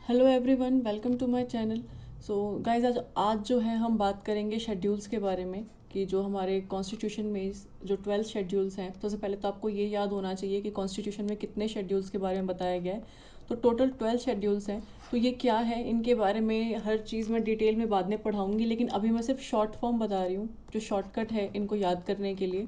Hello everyone, welcome to my channel. So guys, आज जो है हम बात करेंगे शेड्यूल्स के बारे में कि जो हमारे कॉन्स्टिट्यूशन में जो 12 शेड्यूल्स हैं। सबसे पहले तो आपको ये याद होना चाहिए कि कॉन्स्टिट्यूशन में कितने शेड्यूल्स के बारे में बताया गया है। तो टोटल 12 शेड्यूल्स हैं। तो ये क्या है, इनके बारे में हर चीज़ मैं डिटेल में बाद में पढ़ाऊँगी, लेकिन अभी मैं सिर्फ शॉर्ट फॉर्म बता रही हूँ, जो शॉर्टकट है इनको याद करने के लिए।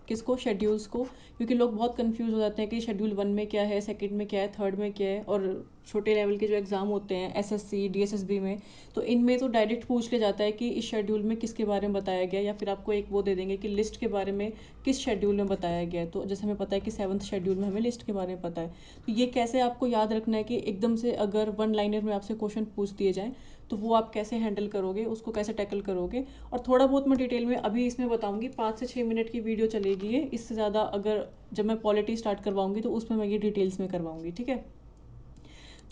किसको? शेड्यूल्स को। क्योंकि लोग बहुत कंफ्यूज हो जाते हैं कि शेड्यूल 1 में क्या है, सेकंड में क्या है, थर्ड में क्या है। और छोटे लेवल के जो एग्ज़ाम होते हैं एसएससी डीएसएसबी में, तो इनमें तो डायरेक्ट पूछ ले जाता है कि इस शेड्यूल में किसके बारे में बताया गया, या फिर आपको एक वो दे देंगे कि लिस्ट के बारे में किस शेड्यूल में बताया गया है। तो जैसे हमें पता है कि 7th शेड्यूल में हमें लिस्ट के बारे में पता है। तो ये कैसे आपको याद रखना है कि एकदम से अगर वन लाइनर में आपसे क्वेश्चन पूछ दिए जाएँ तो वो आप कैसे हैंडल करोगे, उसको कैसे टैकल करोगे। और थोड़ा बहुत मैं डिटेल में अभी इसमें बताऊंगी। 5 से 6 मिनट की वीडियो चलेगी ये, इससे ज़्यादा अगर जब मैं पॉलिटी स्टार्ट करवाऊंगी तो उसमें मैं ये डिटेल्स में करवाऊंगी, ठीक है।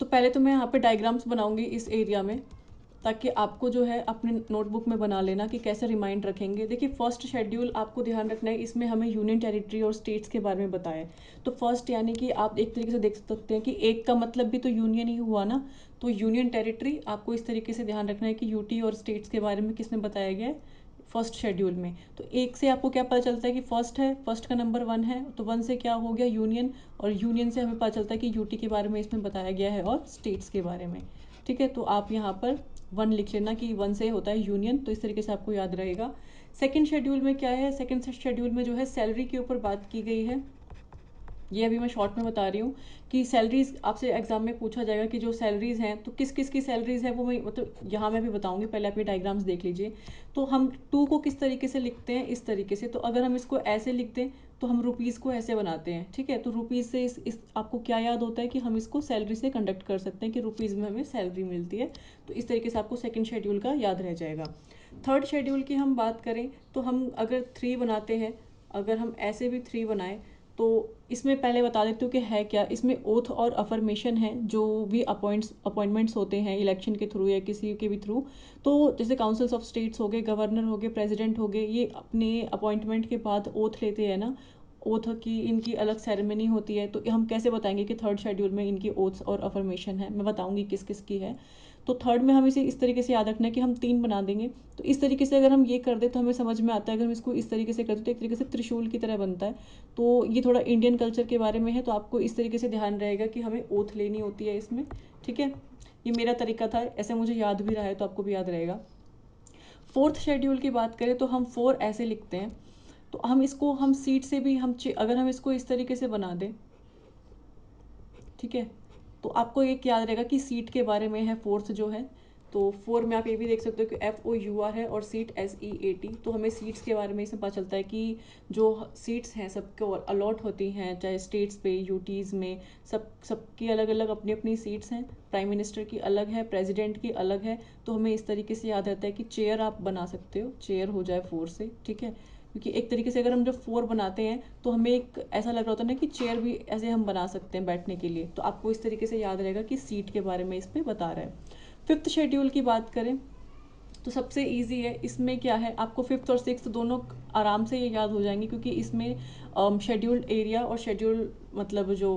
तो पहले तो मैं यहाँ पे डायग्राम्स बनाऊंगी इस एरिया में, ताकि आपको जो है अपने नोटबुक में बना लेना कि कैसे रिमाइंड रखेंगे। देखिए, फर्स्ट शेड्यूल आपको ध्यान रखना है, इसमें हमें यूनियन टेरिटरी और स्टेट्स के बारे में बताया है। तो फर्स्ट यानी कि आप एक तरीके से देख सकते हैं कि एक का मतलब भी तो यूनियन ही हुआ ना। तो यूनियन टेरिटरी आपको इस तरीके से ध्यान रखना है कि यूटी और स्टेट्स के बारे में किसमें बताया गया है, फर्स्ट शेड्यूल में। तो एक से आपको क्या पता चलता है कि फर्स्ट है, फर्स्ट का नंबर 1 है, तो 1 से क्या हो गया, यूनियन। और यूनियन से हमें पता चलता है कि यूटी के बारे में इसमें बताया गया है और स्टेट्स के बारे में। ठीक है, तो आप यहाँ पर 1 लिख लेना कि 1 से होता है यूनियन, तो इस तरीके से आपको याद रहेगा। सेकंड शेड्यूल में क्या है, सेकंड शेड्यूल में जो है सैलरी के ऊपर बात की गई है। ये अभी मैं शॉर्ट में बता रही हूँ कि सैलरीज आपसे एग्जाम में पूछा जाएगा कि जो सैलरीज हैं तो किस किस की सैलरीज है वो मैं मतलब यहाँ मैं भी बताऊंगी। पहले आप ये डायग्राम्स देख लीजिए। तो हम टू को किस तरीके से लिखते हैं, इस तरीके से। तो अगर हम इसको ऐसे लिख दें तो हम रुपीज़ को ऐसे बनाते हैं, ठीक है। तो रुपीज़ से इस आपको क्या याद होता है कि हम इसको सैलरी से कंडक्ट कर सकते हैं कि रुपीज़ में हमें सैलरी मिलती है। तो इस तरीके से आपको सेकेंड शेड्यूल का याद रह जाएगा। थर्ड शेड्यूल की हम बात करें तो हम अगर 3 बनाते हैं, अगर हम ऐसे भी 3 बनाएं, तो इसमें पहले बता देती हूँ कि है क्या। इसमें ओथ और अफर्मेशन है, जो भी अपॉइंटमेंट्स होते हैं इलेक्शन के थ्रू या किसी के भी थ्रू। तो जैसे काउंसिल्स ऑफ स्टेट्स हो गए, गवर्नर हो गए, प्रेसिडेंट हो गए, ये अपने अपॉइंटमेंट के बाद ओथ लेते हैं ना। ओथ की इनकी अलग सेरेमनी होती है। तो हम कैसे बताएंगे कि थर्ड शेड्यूल में इनकी ओथ्स और अफर्मेशन है, मैं बताऊंगी किस किस की है। तो थर्ड में हम इसे इस तरीके से याद रखना है कि हम 3 बना देंगे। तो इस तरीके से अगर हम ये कर दे तो हमें समझ में आता है। अगर हम इसको इस तरीके से कर दे तो एक तरीके से त्रिशूल की तरह बनता है। तो ये थोड़ा इंडियन कल्चर के बारे में है, तो आपको इस तरीके से ध्यान रहेगा कि हमें ओथ लेनी होती है इसमें, ठीक है। ये मेरा तरीका था, ऐसे मुझे याद भी रहा है, तो आपको भी याद रहेगा। फोर्थ शेड्यूल की बात करें तो हम 4 ऐसे लिखते हैं। तो हम इसको हम सीट से भी हम अगर हम इसको इस तरीके से बना दें, ठीक है, तो आपको एक याद रहेगा कि सीट के बारे में है फोर्थ जो है। तो 4 में आप ये भी देख सकते हो कि FOUR है और सीट SEAT। तो हमें सीट्स के बारे में इसमें पता चलता है कि जो सीट्स हैं सबको अलॉट होती हैं, चाहे स्टेट्स पे यूटीज़ में, सबकी अलग अलग अपनी अपनी सीट्स हैं। प्राइम मिनिस्टर की अलग है, प्रेसिडेंट की अलग है। तो हमें इस तरीके से याद रहता है कि चेयर आप बना सकते हो, चेयर हो जाए 4 से, ठीक है। क्योंकि एक तरीके से अगर हम जब 4 बनाते हैं तो हमें एक ऐसा लग रहा होता है ना कि चेयर भी ऐसे हम बना सकते हैं बैठने के लिए। तो आपको इस तरीके से याद रहेगा कि सीट के बारे में इस पर बता रहा है। फिफ्थ शेड्यूल की बात करें तो सबसे इजी है। इसमें क्या है, आपको फिफ्थ और सिक्स्थ दोनों आराम से ये याद हो जाएंगे, क्योंकि इसमें शेड्यूल्ड एरिया और शेड्यूल मतलब जो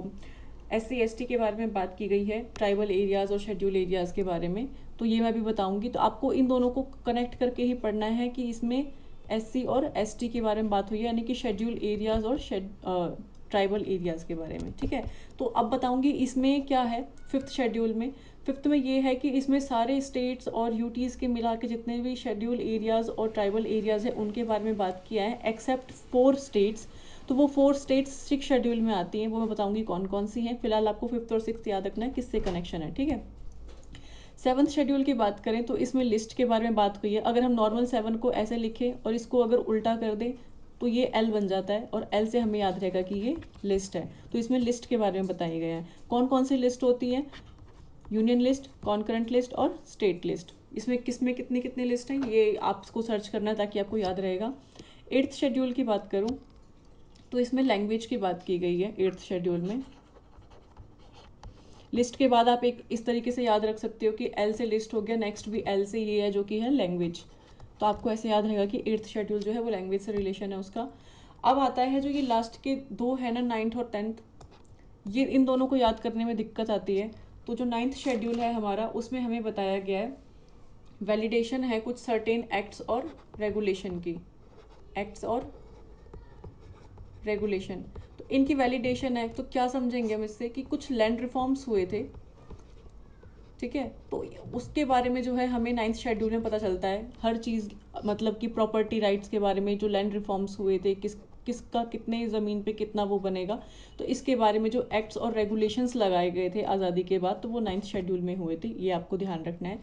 SC ST के बारे में बात की गई है, ट्राइबल एरियाज़ और शेड्यूल एरियाज़ के बारे में। तो ये मैं भी बताऊंगी। तो आपको इन दोनों को कनेक्ट करके ही पढ़ना है कि इसमें SC और ST के बारे में बात हुई है, यानी कि शेड्यूल एरियाज़ और ट्राइबल एरियाज़ के बारे में, ठीक है। तो अब बताऊंगी इसमें क्या है फिफ्थ शेड्यूल में। फिफ्थ में ये है कि इसमें सारे स्टेट्स और यूटीज़ के मिला के जितने भी शेड्यूल एरियाज़ और ट्राइबल एरियाज़ हैं उनके बारे में बात किया है, एक्सेप्ट 4 स्टेट्स। तो वो 4 स्टेट्स 6 शेड्यूल में आती हैं, वो मैं बताऊंगी कौन कौन सी हैं। फिलहाल आपको फिफ्थ और सिक्स्थ याद रखना है किससे कनेक्शन है, ठीक है। सेवन्थ शेड्यूल की बात करें तो इसमें लिस्ट के बारे में बात हुई है। अगर हम नॉर्मल 7 को ऐसे लिखें और इसको अगर उल्टा कर दें तो ये L बन जाता है, और L से हमें याद रहेगा कि ये लिस्ट है। तो इसमें लिस्ट के बारे में बताया गया है कौन कौन सी लिस्ट होती है, यूनियन लिस्ट, कॉन्करेंट लिस्ट और स्टेट लिस्ट। इसमें किसमें कितनी कितनी लिस्ट है ये आपको सर्च करना है ताकि आपको याद रहेगा। एट्थ शेड्यूल की बात करूँ तो इसमें लैंग्वेज की बात की गई है एट्थ शेड्यूल में। लिस्ट के बाद आप एक इस तरीके से याद रख सकते हो कि L से लिस्ट हो गया, नेक्स्ट भी L से ये है जो कि है लैंग्वेज। तो आपको ऐसे याद रहेगा कि एट्थ शेड्यूल जो है वो लैंग्वेज से रिलेशन है उसका। अब आता है जो ये लास्ट के 2 है ना, 9th और 10th, ये इन दोनों को याद करने में दिक्कत आती है। तो जो 9th शेड्यूल है हमारा, उसमें हमें बताया गया है वैलिडेशन है कुछ सर्टेन एक्ट्स और रेगुलेशन की, एक्ट्स और रेगुलेशन। तो इनकी वैलिडेशन है, तो क्या समझेंगे हम इससे कि कुछ लैंड रिफॉर्म्स हुए थे, ठीक है। तो उसके बारे में जो है हमें 9th शेड्यूल में पता चलता है हर चीज़, मतलब कि प्रॉपर्टी राइट्स के बारे में, जो लैंड रिफॉर्म्स हुए थे, किसका कितने ज़मीन पे कितना वो बनेगा, तो इसके बारे में जो एक्ट्स और रेगुलेशंस लगाए गए थे आज़ादी के बाद, तो वो 9th शेड्यूल में हुए थे, ये आपको ध्यान रखना है।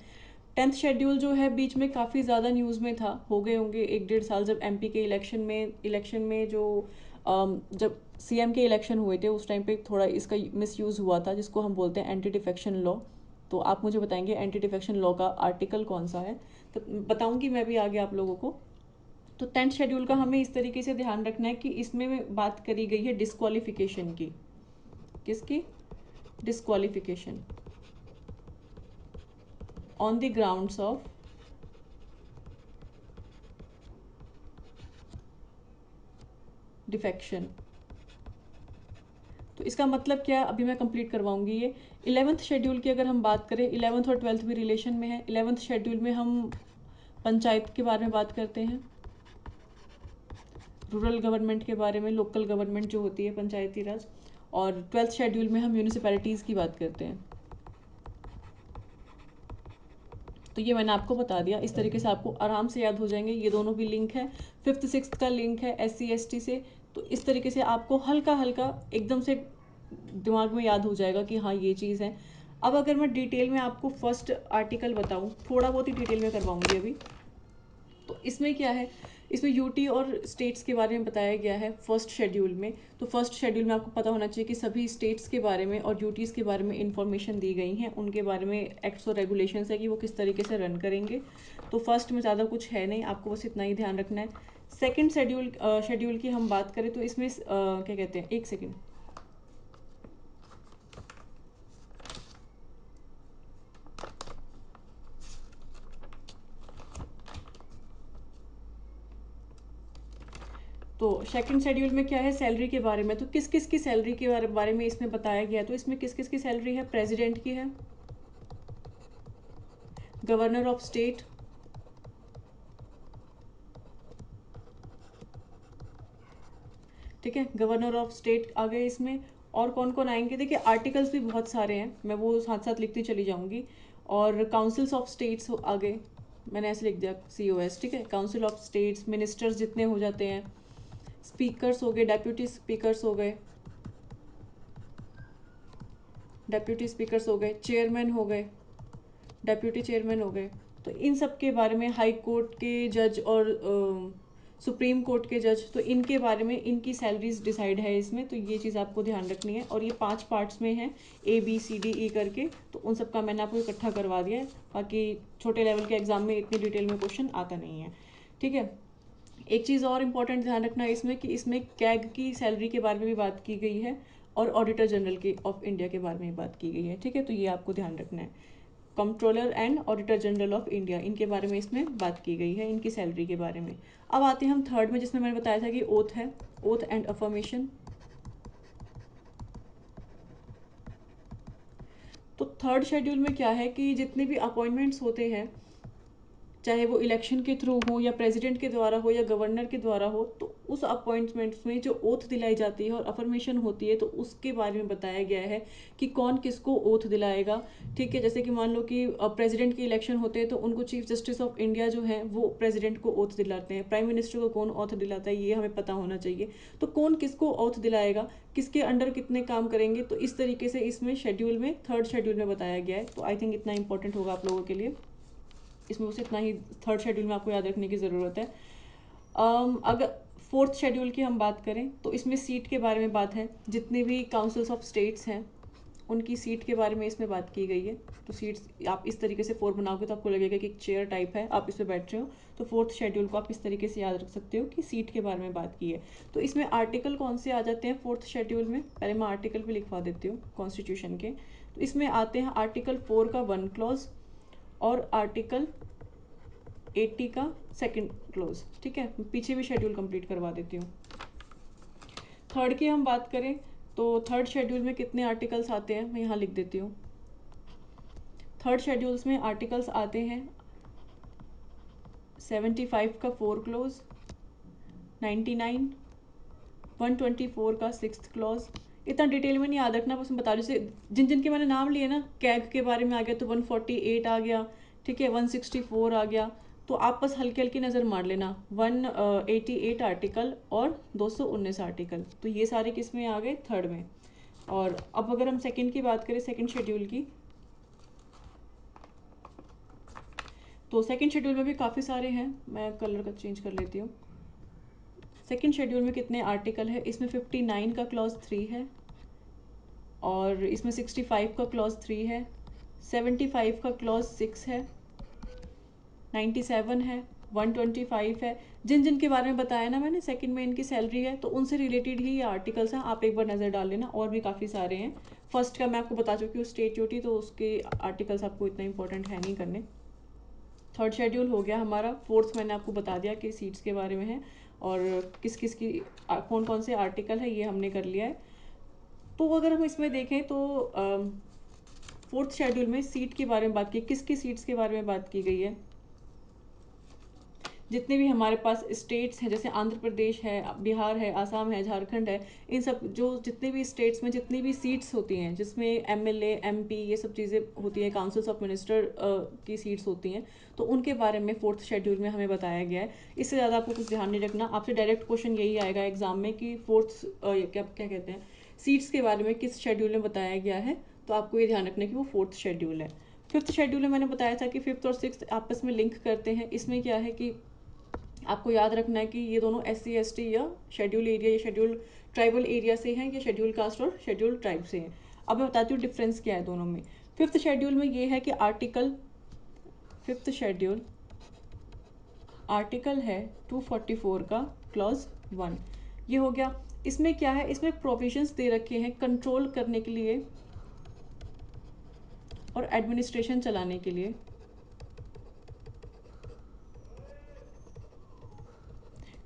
10th शेड्यूल जो है बीच में काफ़ी ज़्यादा न्यूज़ में था, हो गए होंगे 1-1.5 साल, जब एमपी के इलेक्शन में जो जब सीएम के इलेक्शन हुए थे उस टाइम पे थोड़ा इसका मिसयूज़ हुआ था, जिसको हम बोलते हैं एंटी डिफेक्शन लॉ। तो आप मुझे बताएंगे एंटी डिफेक्शन लॉ का आर्टिकल कौन सा है, तो बताऊंगी मैं भी आगे आप लोगों को। तो 10th शेड्यूल का हमें इस तरीके से ध्यान रखना है कि इसमें बात करी गई है डिस्क्वालिफिकेशन की। किसकी? Disqualification on the grounds of defection. तो इसका मतलब क्या है, अभी मैं कंप्लीट करवाऊंगी ये। 11th शेड्यूल की अगर हम बात करें, 11th और 12th भी रिलेशन में है। 11th शेड्यूल में हम पंचायत के बारे में बात करते हैं, रूरल गवर्नमेंट के बारे में, लोकल गवर्नमेंट जो होती है, पंचायती राज। और 12th शेड्यूल में हम म्यूनिसिपैलिटीज़ की बात करते हैं। तो ये मैंने आपको बता दिया, इस तरीके से आपको आराम से याद हो जाएंगे। ये दोनों भी लिंक है, 5th 6th का लिंक है SC ST से। तो इस तरीके से आपको हल्का हल्का एकदम से दिमाग में याद हो जाएगा कि हाँ ये चीज़ है। अब अगर मैं डिटेल में आपको फर्स्ट आर्टिकल बताऊँ, थोड़ा बहुत ही डिटेल में करवाऊँगी अभी। तो इसमें क्या है, इसमें यूटी और स्टेट्स के बारे में बताया गया है फर्स्ट शेड्यूल में। तो फर्स्ट शेड्यूल में आपको पता होना चाहिए कि सभी स्टेट्स के बारे में और यूटीज़ के बारे में इंफॉर्मेशन दी गई हैं, उनके बारे में एक्ट्स और रेगुलेशंस है कि वो किस तरीके से रन करेंगे। तो फर्स्ट में ज़्यादा कुछ है नहीं, आपको बस इतना ही ध्यान रखना है। सेकेंड शेड्यूल की हम बात करें तो इसमें क्या कहते हैं, एक सेकेंड। तो सेकंड शेड्यूल में क्या है, सैलरी के बारे में। तो किस किस की सैलरी के बारे में इसमें बताया गया है, तो इसमें किस किस की सैलरी है, प्रेसिडेंट की है, गवर्नर ऑफ स्टेट, ठीक है, गवर्नर ऑफ स्टेट आ गए इसमें। और कौन कौन आएंगे, देखिए आर्टिकल्स भी बहुत सारे हैं, मैं वो साथ साथ लिखती चली जाऊंगी। और काउंसिल्स ऑफ स्टेट्स आ गए, मैंने ऐसे लिख दिया COS, ठीक है, काउंसिल ऑफ स्टेट्स, मिनिस्टर्स जितने हो जाते हैं, स्पीकर्स हो गए, डेप्यूटी स्पीकर्स हो गए, डेप्यूटी स्पीकर्स हो गए, चेयरमैन हो गए, डेप्यूटी चेयरमैन हो गए। तो इन सब के बारे में, हाई कोर्ट के जज और सुप्रीम कोर्ट के जज, तो इनके बारे में इनकी सैलरीज डिसाइड है इसमें। तो ये चीज़ आपको ध्यान रखनी है। और ये 5 पार्ट्स में है, ABCDE करके। तो उन सब का मैंने आपको इकट्ठा करवा दिया है, बाकी छोटे लेवल के एग्जाम में इतनी डिटेल में क्वेश्चन आता नहीं है, ठीक है। एक चीज़ और इम्पॉर्टेंट ध्यान रखना है इसमें कि इसमें कैग की सैलरी के बारे में भी बात की गई है, और ऑडिटर जनरल की ऑफ इंडिया के बारे में बात की गई है, ठीक है। तो ये आपको ध्यान रखना है। Controller and auditor general of India, इनके बारे में इसमें बात की गई है, इनकी सैलरी के बारे में। अब आते हैं हम थर्ड में, जिसमें मैंने बताया था कि ओथ है, ओथ एंड अफर्मेशन। तो थर्ड शेड्यूल में क्या है कि जितने भी अपॉइंटमेंट्स होते हैं, चाहे वो इलेक्शन के थ्रू हो, या प्रेसिडेंट के द्वारा हो, या गवर्नर के द्वारा हो, तो उस अपॉइंटमेंट्स में जो ओथ दिलाई जाती है और अफर्मेशन होती है, तो उसके बारे में बताया गया है कि कौन किसको ओथ दिलाएगा, ठीक है। जैसे कि मान लो कि प्रेसिडेंट के इलेक्शन होते हैं, तो उनको चीफ जस्टिस ऑफ इंडिया जो है वो प्रेसिडेंट को ओथ दिलाते हैं, प्राइम मिनिस्टर को कौन ओथ दिलाता है ये हमें पता होना चाहिए। तो कौन किसको ओथ दिलाएगा, किसके अंडर कितने काम करेंगे, तो इस तरीके से इसमें शेड्यूल में, थर्ड शेड्यूल में बताया गया है। तो आई थिंक इतना इंपॉर्टेंट होगा आप लोगों के लिए, इसमें बस इतना ही थर्ड शेड्यूल में आपको याद रखने की ज़रूरत है। अगर फोर्थ शेड्यूल की हम बात करें, तो इसमें सीट के बारे में बात है, जितने भी काउंसिल्स ऑफ स्टेट्स हैं उनकी सीट के बारे में इसमें बात की गई है। तो सीट्स आप इस तरीके से 4 बनाओगे तो आपको लगेगा कि एक चेयर टाइप है, आप इस पर बैठ रहे हो। तो फोर्थ शेड्यूल को आप इस तरीके से याद रख सकते हो कि सीट के बारे में बात की है। तो इसमें आर्टिकल कौन से आ जाते हैं फोर्थ शेड्यूल में, पहले मैं आर्टिकल भी लिखवा देती हूँ कॉन्स्टिट्यूशन के। तो इसमें आते हैं आर्टिकल 4 का 1 क्लॉज, और आर्टिकल 80 का सेकंड क्लोज, ठीक है। पीछे भी शेड्यूल कंप्लीट करवा देती हूँ। थर्ड की हम बात करें, तो थर्ड शेड्यूल में कितने आर्टिकल्स आते हैं मैं यहाँ लिख देती हूँ। थर्ड शेड्यूल्स में आर्टिकल्स आते हैं 75 का 4 क्लोज, 99, 124 का 6th क्लॉज। इतना डिटेल में नहीं याद रखना, बस मैं बता रही हूँ। जैसे जिन जिन के मैंने नाम लिए ना, कैग के बारे में आ गया तो 148 आ गया, ठीक है, 164 आ गया, तो आप बस हल्की हल्की नज़र मार लेना। 188 आर्टिकल और 219 आर्टिकल, तो ये सारे किस में आ गए, थर्ड में। और अब अगर हम सेकंड की बात करें, सेकंड शेड्यूल की, तो सेकंड शेड्यूल में भी काफ़ी सारे हैं। मैं कलर का चेंज कर लेती हूँ। सेकंड शेड्यूल में कितने आर्टिकल है, इसमें 59 का क्लॉज 3 है, और इसमें 65 का क्लॉज 3 है, 75 का क्लॉज 6 है, 97 है, 125 है। जिन जिन के बारे में बताया ना मैंने, सेकंड में इनकी सैलरी है, तो उनसे रिलेटेड ही ये आर्टिकल्स हैं, आप एक बार नज़र डाल लेना। और भी काफ़ी सारे हैं। फर्स्ट का मैं आपको बता चुकी हूँ, स्टेट ड्यूटी, तो उसके आर्टिकल्स आपको इतना इंपॉर्टेंट है नहीं करने। थर्ड शेड्यूल हो गया हमारा। फोर्थ मैंने आपको बता दिया कि सीट्स के बारे में है, और किस किस की कौन कौन से आर्टिकल है, ये हमने कर लिया है। तो अगर हम इसमें देखें तो फोर्थ शेड्यूल में सीट के बारे में बात की, किसकी सीट्स के बारे में बात की गई है। जितने भी हमारे पास स्टेट्स हैं, जैसे आंध्र प्रदेश है, बिहार है, आसाम है, झारखंड है, इन सब जो जितने भी स्टेट्स में जितनी भी सीट्स होती हैं, जिसमें एमएलए, एमपी, ये सब चीज़ें होती हैं, काउंसिल्स ऑफ मिनिस्टर की सीट्स होती हैं, तो उनके बारे में फोर्थ शेड्यूल में हमें बताया गया है। इससे ज़्यादा आपको कुछ ध्यान नहीं रखना, आपसे डायरेक्ट क्वेश्चन यही आएगा एग्जाम में कि फोर्थ क्या क्या कहते हैं, सीट्स के बारे में किस शेड्यूल में बताया गया है, तो आपको ये ध्यान रखना कि वो फोर्थ शेड्यूल है। फिफ्थ शेड्यूल में मैंने बताया था कि फिफ्थ और सिक्स्थ आपस में लिंक करते हैं। इसमें क्या है कि आपको याद रखना है कि ये दोनों SC ST या शेड्यूल एरिया या शेड्यूल ट्राइबल एरिया से हैं, या शेड्यूल कास्ट और शेड्यूल ट्राइब से हैं। अब मैं बताती हूँ डिफरेंस क्या है दोनों में। फिफ्थ शेड्यूल में ये है कि फिफ्थ शेड्यूल आर्टिकल है 244 का क्लॉज 1, ये हो गया। इसमें क्या है, इसमें प्रोविजंस दे रखे हैं कंट्रोल करने के लिए और एडमिनिस्ट्रेशन चलाने के लिए।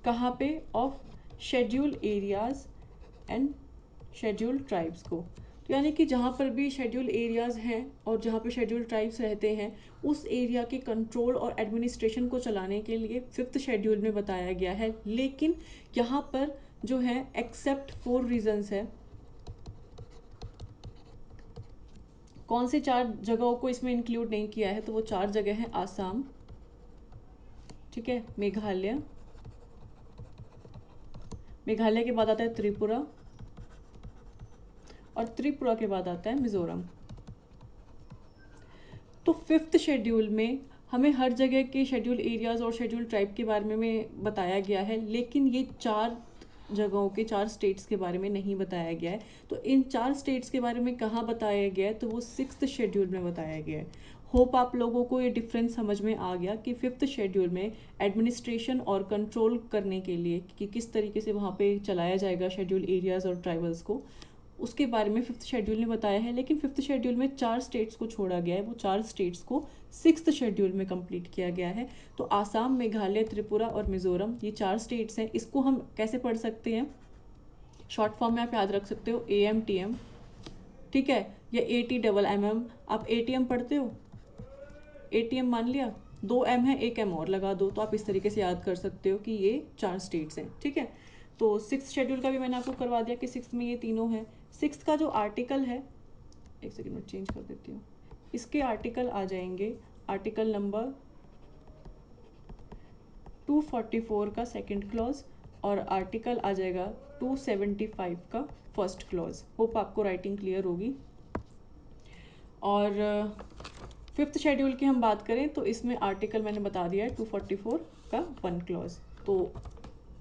कहाँ पे, of schedule areas and schedule tribes को। तो यानी कि जहाँ पर भी शेड्यूल एरियाज़ हैं और जहाँ पे शेड्यूल ट्राइब्स रहते हैं, उस एरिया के कंट्रोल और एडमिनिस्ट्रेशन को चलाने के लिए फिफ्थ शेड्यूल में बताया गया है। लेकिन यहाँ पर जो है एक्सेप्ट 4 रीजंस है। कौन से 4 जगहों को इसमें इंक्लूड नहीं किया है, तो वो 4 जगह हैं आसाम, ठीक है, मेघालय, मेघालय के बाद आता है त्रिपुरा, और त्रिपुरा के बाद आता है मिजोरम। तो फिफ्थ शेड्यूल में हमें हर जगह के शेड्यूल एरियाज़ और शेड्यूल ट्राइब के बारे में बताया गया है, लेकिन ये 4 जगहों के 4 स्टेट्स के बारे में नहीं बताया गया है। तो इन 4 स्टेट्स के बारे में कहाँ बताया गया है, तो वो सिक्स्थ शेड्यूल में बताया गया है। होप आप लोगों को ये डिफरेंस समझ में आ गया कि फिफ्थ शेड्यूल में एडमिनिस्ट्रेशन और कंट्रोल करने के लिए कि किस तरीके से वहाँ पे चलाया जाएगा शेड्यूल एरियाज़ और ट्राइबल्स को, उसके बारे में फिफ्थ शेड्यूल ने बताया है। लेकिन फिफ्थ शेड्यूल में 4 स्टेट्स को छोड़ा गया है, वो 4 स्टेट्स को सिक्स्थ शेड्यूल में कंप्लीट किया गया है। तो आसाम, मेघालय, त्रिपुरा और मिजोरम, ये 4 स्टेट्स हैं। इसको हम कैसे पढ़ सकते हैं, शॉर्ट फॉर्म में आप याद रख सकते हो AMTM, ठीक है, या ATMM। आप ATM पढ़ते हो, ATM मान लिया, 2 M है, 1 M और लगा दो, तो आप इस तरीके से याद कर सकते हो कि ये 4 स्टेट्स हैं, ठीक है। तो सिक्स शेड्यूल का भी मैंने आपको करवा दिया कि सिक्स में ये तीनों हैं। सिक्स का जो आर्टिकल है, एक सेकेंड में चेंज कर देती हूँ, इसके आर्टिकल आ जाएंगे, आर्टिकल नंबर 244 का सेकंड क्लॉज, और आर्टिकल आ जाएगा 275 का फर्स्ट क्लॉज। होप आपको राइटिंग क्लियर होगी। और फिफ्थ शेड्यूल की हम बात करें तो इसमें आर्टिकल मैंने बता दिया है 244 का 1 क्लॉज। तो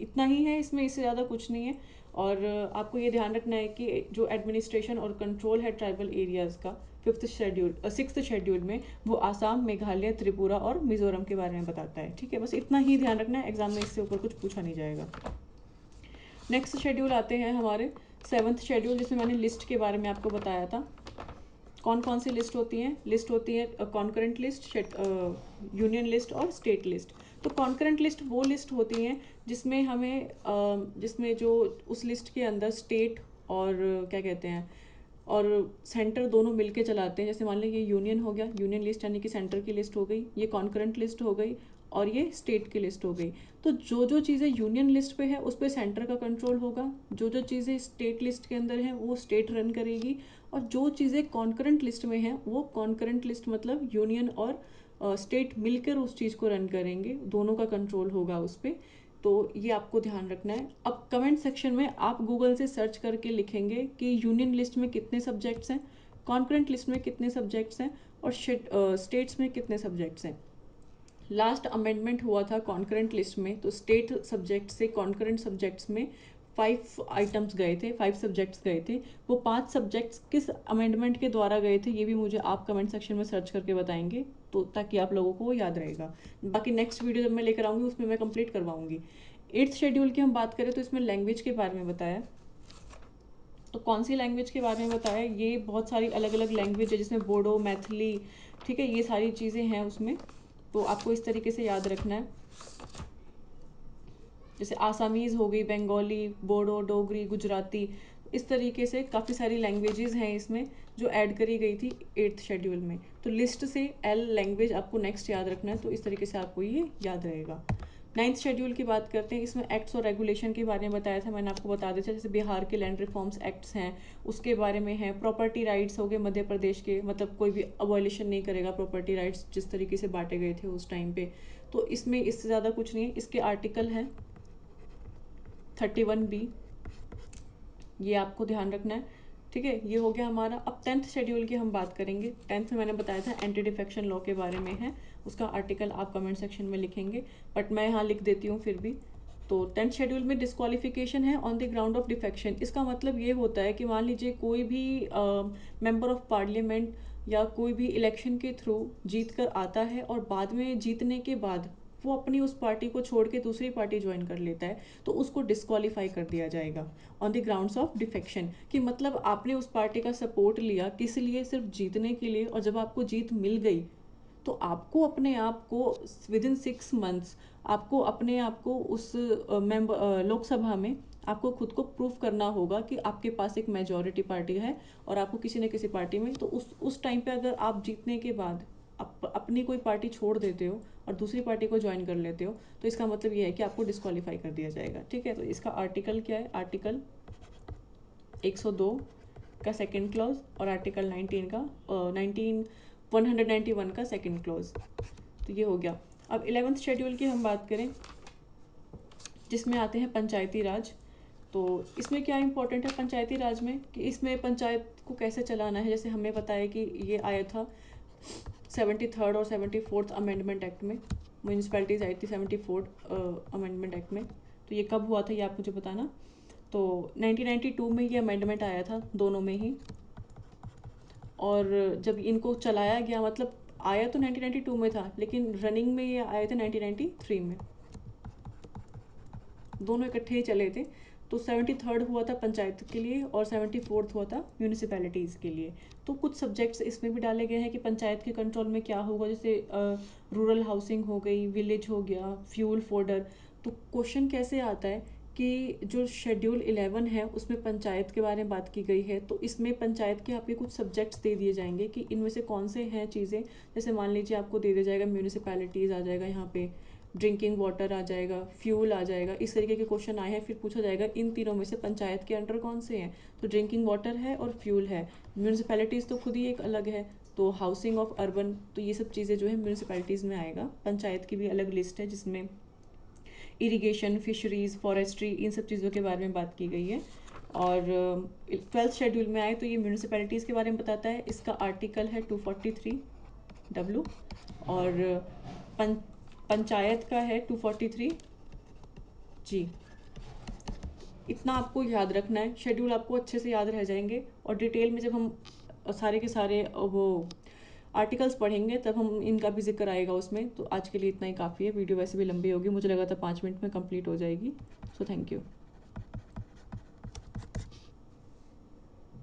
इतना ही है इसमें, इससे ज़्यादा कुछ नहीं है। और आपको ये ध्यान रखना है कि जो एडमिनिस्ट्रेशन और कंट्रोल है ट्राइबल एरियाज़ का सिक्स्थ शेड्यूल में, वो आसाम, मेघालय, त्रिपुरा और मिजोरम के बारे में बताता है, ठीक है। बस इतना ही ध्यान रखना है, एग्जाम में इससे ऊपर कुछ पूछा नहीं जाएगा। नेक्स्ट शेड्यूल आते हैं हमारे 7th शेड्यूल, जिसमें मैंने लिस्ट के बारे में आपको बताया था। कौन कौन सी लिस्ट होती हैं, लिस्ट होती है कॉन्करेंट लिस्ट, यूनियन लिस्ट और स्टेट लिस्ट। तो कॉन्करेंट लिस्ट वो लिस्ट होती हैं जिसमें हमें जिसमें जो उस लिस्ट के अंदर स्टेट और क्या कहते हैं और सेंटर दोनों मिलके चलाते हैं। जैसे मान लीजिए ये यूनियन हो गया, यूनियन लिस्ट यानी कि सेंटर की लिस्ट हो गई, ये कॉन्करेंट लिस्ट हो गई, और ये स्टेट की लिस्ट हो गई। तो जो जो चीज़ें यूनियन लिस्ट पे है उस पर सेंटर का कंट्रोल होगा, जो जो चीज़ें स्टेट लिस्ट के अंदर हैं वो स्टेट रन करेगी, और जो चीज़ें कॉन्करेंट लिस्ट में हैं वो कॉन्करेंट लिस्ट मतलब यूनियन और स्टेट मिलकर उस चीज़ को रन करेंगे, दोनों का कंट्रोल होगा उस पर। तो ये आपको ध्यान रखना है। अब कमेंट सेक्शन में आप गूगल से सर्च करके लिखेंगे कि यूनियन लिस्ट में कितने सब्जेक्ट्स हैं, कॉन्करेंट लिस्ट में कितने सब्जेक्ट्स हैं, और स्टेट्स में कितने सब्जेक्ट्स हैं। लास्ट अमेंडमेंट हुआ था कॉन्करेंट लिस्ट में, तो स्टेट सब्जेक्ट से कॉन्करेंट सब्जेक्ट्स में 5 आइटम्स गए थे, 5 सब्जेक्ट्स गए थे। वो 5 सब्जेक्ट्स किस अमेंडमेंट के द्वारा गए थे ये भी मुझे आप कमेंट सेक्शन में सर्च करके बताएंगे, तो ताकि आप लोगों को वो याद रहेगा। बाकी नेक्स्ट वीडियो जब मैं लेकर आऊँगी उसमें मैं कंप्लीट करवाऊँगी। 8th शेड्यूल की हम बात करें तो इसमें लैंग्वेज के बारे में बताया। तो कौन सी लैंग्वेज के बारे में बताया, ये बहुत सारी अलग अलग लैंग्वेज है जिसमें बोडो, मैथिली, ठीक है, ये सारी चीज़ें हैं उसमें। तो आपको इस तरीके से याद रखना है। जैसे आसामीज़ हो गई, बंगाली, बोडो, डोगरी, गुजराती, इस तरीके से काफ़ी सारी लैंग्वेजेस हैं इसमें जो ऐड करी गई थी 8th शेड्यूल में। तो लिस्ट से एल लैंग्वेज आपको नेक्स्ट याद रखना है, तो इस तरीके से आपको ये याद रहेगा। 9th शेड्यूल की बात करते हैं। इसमें एक्ट्स और रेगुलेशन के बारे में बताया था, मैंने आपको बता दिया था। जैसे बिहार के लैंड रिफॉर्म्स एक्ट्स हैं उसके बारे में है। प्रॉपर्टी राइट्स हो गए मध्य प्रदेश के, मतलब कोई भी अबॉलिशन नहीं करेगा प्रॉपर्टी राइट्स जिस तरीके से बांटे गए थे उस टाइम पे। तो इसमें इससे ज़्यादा कुछ नहीं है। इसके आर्टिकल हैं 31B, ये आपको ध्यान रखना है, ठीक है। ये हो गया हमारा। अब 10th शेड्यूल की हम बात करेंगे। 10th में मैंने बताया था एंटी डिफेक्शन लॉ के बारे में है, उसका आर्टिकल आप कमेंट सेक्शन में लिखेंगे, बट मैं यहाँ लिख देती हूँ फिर भी। तो 10th शेड्यूल में डिस्क्वालिफिकेशन है on the ground of defection. इसका मतलब ये होता है कि मान लीजिए कोई भी मेंबर ऑफ पार्लियामेंट या कोई भी इलेक्शन के थ्रू जीत कर आता है और बाद में जीतने के बाद वो अपनी उस पार्टी को छोड़ के दूसरी पार्टी ज्वाइन कर लेता है, तो उसको डिस्क्वालीफाई कर दिया जाएगा on the grounds of defection. कि मतलब आपने उस पार्टी का सपोर्ट लिया किस लिए, सिर्फ जीतने के लिए, और जब आपको जीत मिल गई तो आपको अपने आप को विद इन 6 मंथ्स आपको अपने आप को उस लोकसभा में आपको खुद को प्रूफ करना होगा कि आपके पास एक मेजॉरिटी पार्टी है और आपको किसी न किसी पार्टी में, तो उस टाइम पे अगर आप जीतने के बाद अपनी कोई पार्टी छोड़ देते हो और दूसरी पार्टी को ज्वाइन कर लेते हो, तो इसका मतलब ये है कि आपको डिस्क्वालीफाई कर दिया जाएगा, ठीक है। तो इसका आर्टिकल क्या है, आर्टिकल 102 का सेकेंड क्लॉज और आर्टिकल 19 का 191 का सेकेंड क्लॉज। तो ये हो गया। अब 11th शेड्यूल की हम बात करें जिसमें आते हैं पंचायती राज। तो इसमें क्या इंपॉर्टेंट है पंचायती राज में, कि इसमें पंचायत को कैसे चलाना है। जैसे हमें पता है कि ये आया था 73rd और 74th अमेंडमेंट एक्ट में, म्यूनसिपैलिटीज़ आई थी 74th अमेंडमेंट एक्ट में। तो ये कब हुआ था ये आप मुझे बताना। तो 1992 में ये अमेंडमेंट आया था, दोनों में ही। और जब इनको चलाया गया, मतलब आया तो 1992 में था लेकिन रनिंग में ये आए थे 1993 में, दोनों इकट्ठे ही चले थे। तो 73rd हुआ था पंचायत के लिए और 74th हुआ था म्यूनिसिपैलिटीज़ के लिए। तो कुछ सब्जेक्ट्स इसमें भी डाले गए हैं कि पंचायत के कंट्रोल में क्या होगा, जैसे रूरल हाउसिंग हो गई, विलेज हो गया, फ्यूल फोर्डर। तो क्वेश्चन कैसे आता है कि जो शेड्यूल 11 है उसमें पंचायत के बारे में बात की गई है, तो इसमें पंचायत के आपके कुछ सब्जेक्ट्स दे दिए जाएंगे कि इनमें से कौन से हैं चीज़ें। जैसे मान लीजिए आपको दे दिया जाएगा म्यूनिसिपैलिटीज़ आ जाएगा यहाँ पे, ड्रिंकिंग वाटर आ जाएगा, फ्यूल आ जाएगा, इस तरीके के क्वेश्चन आए हैं। फिर पूछा जाएगा इन तीनों में से पंचायत के अंडर कौन से हैं, तो ड्रिंकिंग वाटर है और फ्यूल है। म्यूनिसिपैलिटीज़ तो खुद ही एक अलग है, तो हाउसिंग ऑफ अर्बन, तो ये सब चीज़ें जो है म्यूनिसिपैलिटीज़ में आएगा। पंचायत की भी अलग लिस्ट है जिसमें इरिगेशन, फिशरीज़, फॉरेस्ट्री, इन सब चीज़ों के बारे में बात की गई है। और 12th शेड्यूल में आए तो ये म्यूनिसिपैलिटीज़ के बारे में बताता है। इसका आर्टिकल है 243W और पंचायत का है 243G। इतना आपको याद रखना है, शेड्यूल आपको अच्छे से याद रह जाएंगे। और डिटेल में जब हम सारे के सारे वो आर्टिकल्स पढ़ेंगे तब हम इनका भी जिक्र आएगा उसमें। तो आज के लिए इतना ही काफ़ी है, वीडियो वैसे भी लंबी होगी, मुझे लगा था 5 मिनट में कंप्लीट हो जाएगी। So thank you.